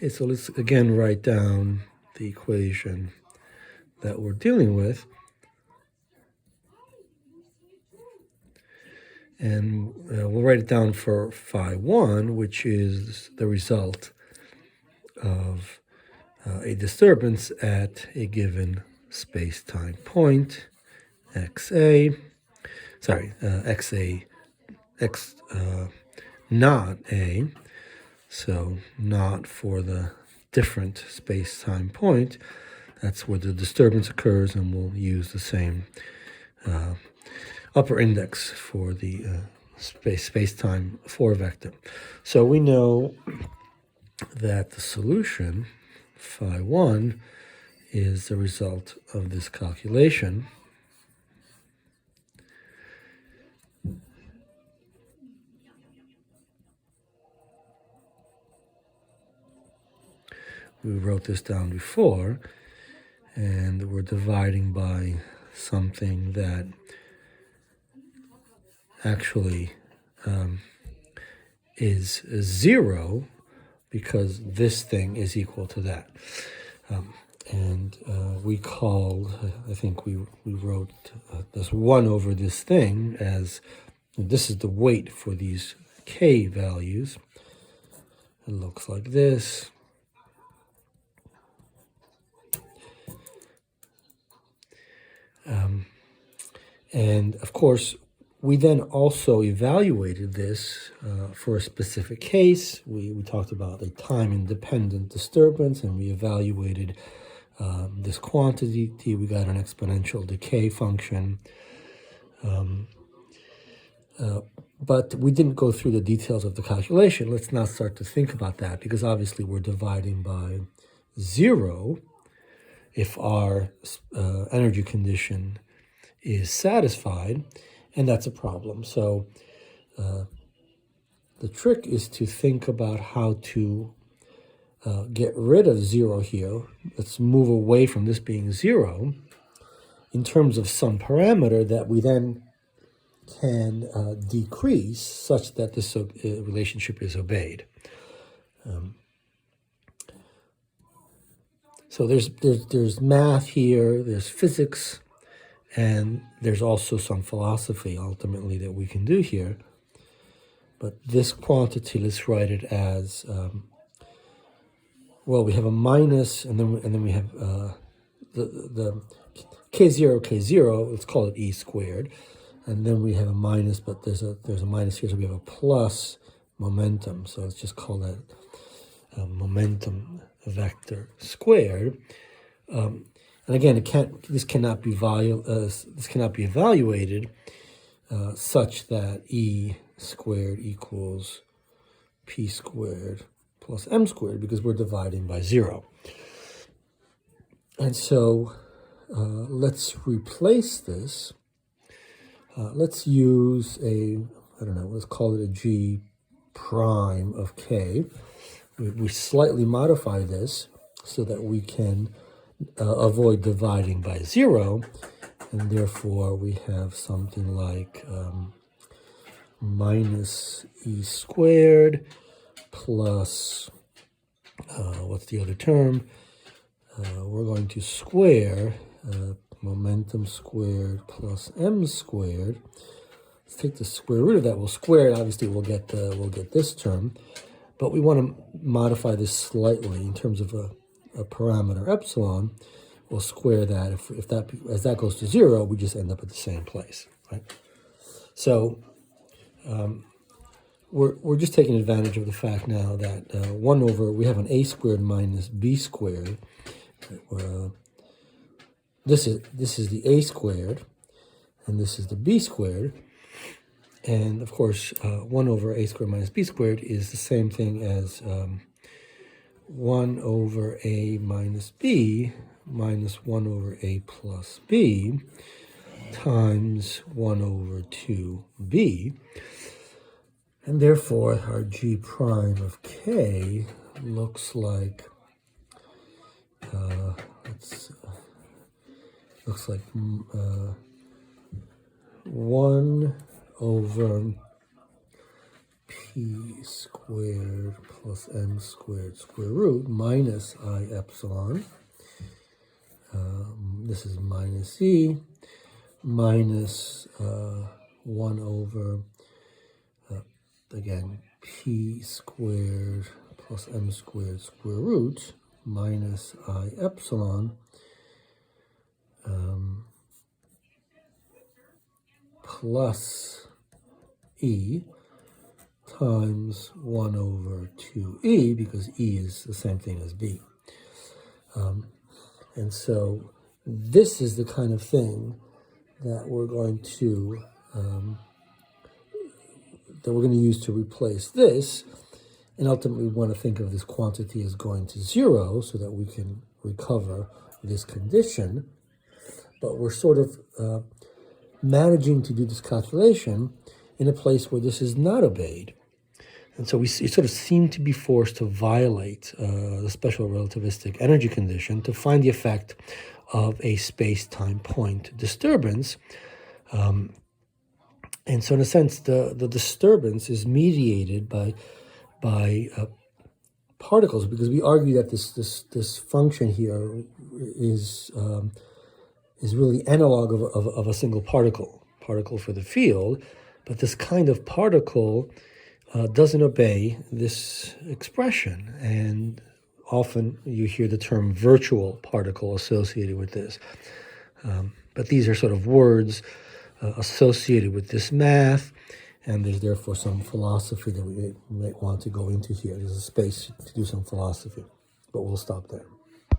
Okay, so let's again write down the equation that we're dealing with. And we'll write it down for phi 1, which is the result of a disturbance at a given space-time point, xa, xa, x not a, so not for the different space-time point. That's where the disturbance occurs, and we'll use the same upper index for the space-time 4 vector. So we know that the solution, phi 1, is the result of this calculation. We wrote this down before, and we're dividing by something that actually is 0, because this thing is equal to that. And we called, I think we wrote this 1 over this thing as, this is the weight for these k values. It looks like this. And of course, we then also evaluated this for a specific case. We talked about a time-independent disturbance, and we evaluated this quantity. We got an exponential decay function. But we didn't go through the details of the calculation. Let's not start to think about that, because obviously we're dividing by 0 if our energy condition is satisfied, and that's a problem. So the trick is to think about how to get rid of 0 here. Let's move away from this being 0 in terms of some parameter that we then can decrease such that this relationship is obeyed. So there's math here, there's physics, and there's also some philosophy ultimately that we can do here. But this quantity, let's write it as, well, we have a minus, and then we have the k0, let's call it e squared. And then we have a minus, but there's a minus here, so we have a plus momentum. So let's just call that momentum vector squared. And again, this cannot be evaluated such that e squared equals p squared plus m squared, because we're dividing by 0. And so let's replace this. Let's use let's call it a g prime of k. We slightly modify this so that we can avoid dividing by 0, and therefore we have something like minus e squared plus, what's the other term? We're going to square momentum squared plus m squared. Let's take the square root of that. We'll square it. Obviously, we'll get this term, but we want to modify this slightly in terms of a parameter epsilon. We'll square that. As that goes to 0, we just end up at the same place, right? So we're just taking advantage of the fact now that 1 over, we have an a squared minus b squared. This is the a squared, and this is the b squared. And of course, 1 over a squared minus b squared is the same thing as 1 over a minus b minus 1 over a plus b times 1 over 2b. And therefore, our g prime of k looks like, looks like 1 over p squared plus m squared square root minus I epsilon. This is minus e minus 1 over, again, p squared plus m squared square root minus I epsilon plus e times 1 over 2e, because e is the same thing as b. And so this is the kind of thing that we're going to use to replace this. And ultimately, we want to think of this quantity as going to 0 so that we can recover this condition. But we're sort of managing to do this calculation in a place where this is not obeyed. And so we sort of seem to be forced to violate the special relativistic energy condition to find the effect of a space-time point disturbance. And so in a sense, the disturbance is mediated by particles, because we argue that this function here is really analog of a single particle for the field, but this kind of particle doesn't obey this expression, and often you hear the term virtual particle associated with this. But these are sort of words associated with this math, and there's therefore some philosophy that we might want to go into here. There's a space to do some philosophy, but we'll stop there.